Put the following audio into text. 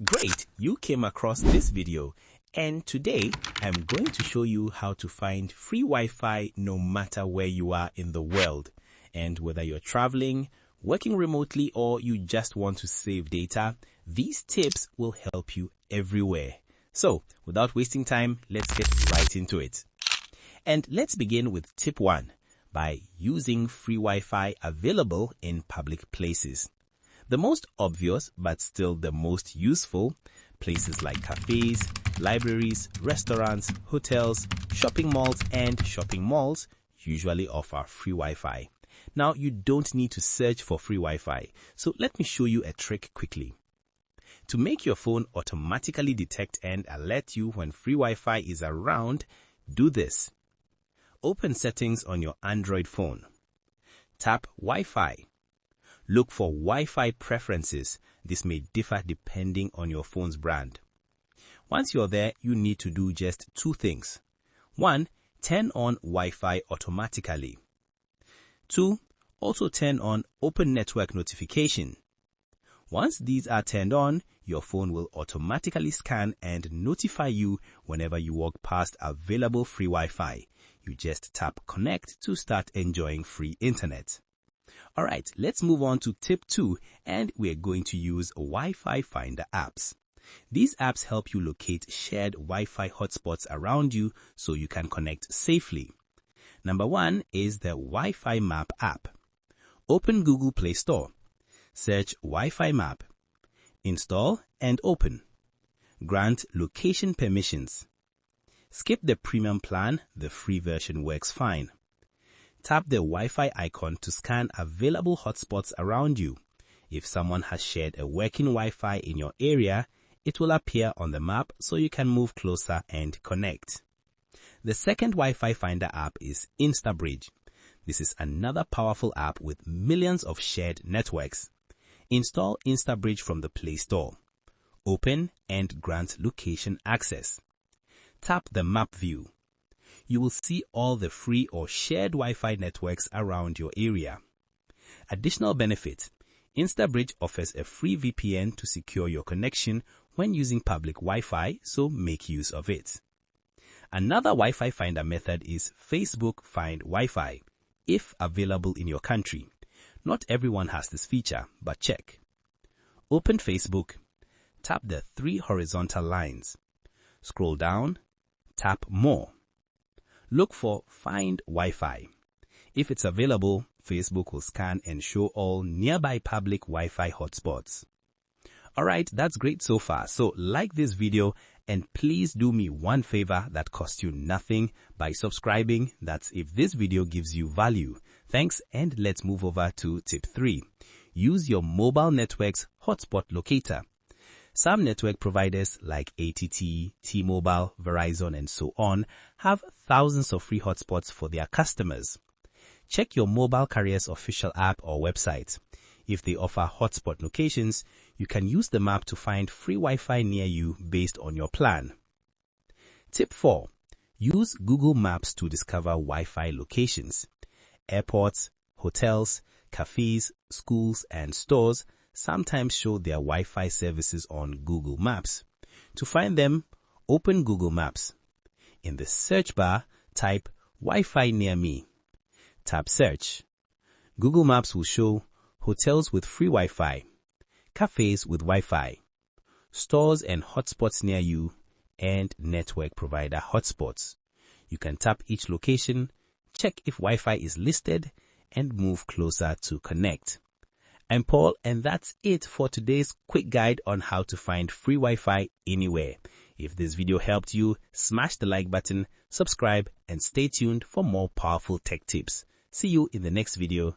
Great, you came across this video, and today I'm going to show you how to find free Wi-Fi no matter where you are in the world. And whether you're traveling, working remotely, or you just want to save data, these tips will help you everywhere. So, without wasting time, let's get right into it. And let's begin with tip 1, by using free Wi-Fi available in public places. The most obvious, but still the most useful, places like cafés, libraries, restaurants, hotels, shopping malls usually offer free Wi-Fi. Now, you don't need to search for free Wi-Fi, so let me show you a trick quickly. To make your phone automatically detect and alert you when free Wi-Fi is around, do this. Open Settings on your Android phone. Tap Wi-Fi. Look for Wi-Fi preferences. This may differ depending on your phone's brand. Once you're there, you need to do just 2 things. 1. Turn on Wi-Fi automatically. 2. Also turn on Open Network Notification. Once these are turned on, your phone will automatically scan and notify you whenever you walk past available free Wi-Fi. You just tap Connect to start enjoying free internet. Alright, let's move on to tip 2, and we're going to use Wi-Fi Finder apps. These apps help you locate shared Wi-Fi hotspots around you so you can connect safely. Number 1 is the WiFi Map app. Open Google Play Store. Search Wi-Fi Map. Install and open. Grant location permissions. Skip the premium plan, the free version works fine. Tap the Wi-Fi icon to scan available hotspots around you. If someone has shared a working Wi-Fi in your area, it will appear on the map so you can move closer and connect. The second Wi-Fi Finder app is Instabridge. This is another powerful app with millions of shared networks. Install Instabridge from the Play Store. Open and grant location access. Tap the map view. You will see all the free or shared Wi-Fi networks around your area. Additional benefit: Instabridge offers a free VPN to secure your connection when using public Wi-Fi, so make use of it. Another Wi-Fi Finder method is Facebook Find Wi-Fi, if available in your country. Not everyone has this feature, but check. Open Facebook. Tap the 3 horizontal lines. Scroll down. Tap More. Look for Find Wi-Fi. If it's available, Facebook will scan and show all nearby public Wi-Fi hotspots. Alright, that's great so far. So like this video, and please do me one favor that costs you nothing by subscribing. That's if this video gives you value. Thanks, and let's move over to tip 3. Use your mobile network's hotspot locator. Some network providers like AT&T, T-Mobile, Verizon, and so on have thousands of free hotspots for their customers. Check your mobile carrier's official app or website. If they offer hotspot locations, you can use the map to find free Wi-Fi near you based on your plan. Tip 4. Use Google Maps to discover Wi-Fi locations. Airports, hotels, cafes, schools, and stores sometimes show their Wi-Fi services on Google Maps. To find them, open Google Maps. In the search bar, type Wi-Fi near me. Tap Search. Google Maps will show hotels with free Wi-Fi, cafes with Wi-Fi, stores and hotspots near you, and network provider hotspots. You can tap each location, check if Wi-Fi is listed, and move closer to connect. I'm Paul, and that's it for today's quick guide on how to find free Wi-Fi anywhere. If this video helped you, smash the like button, subscribe, and stay tuned for more powerful tech tips. See you in the next video.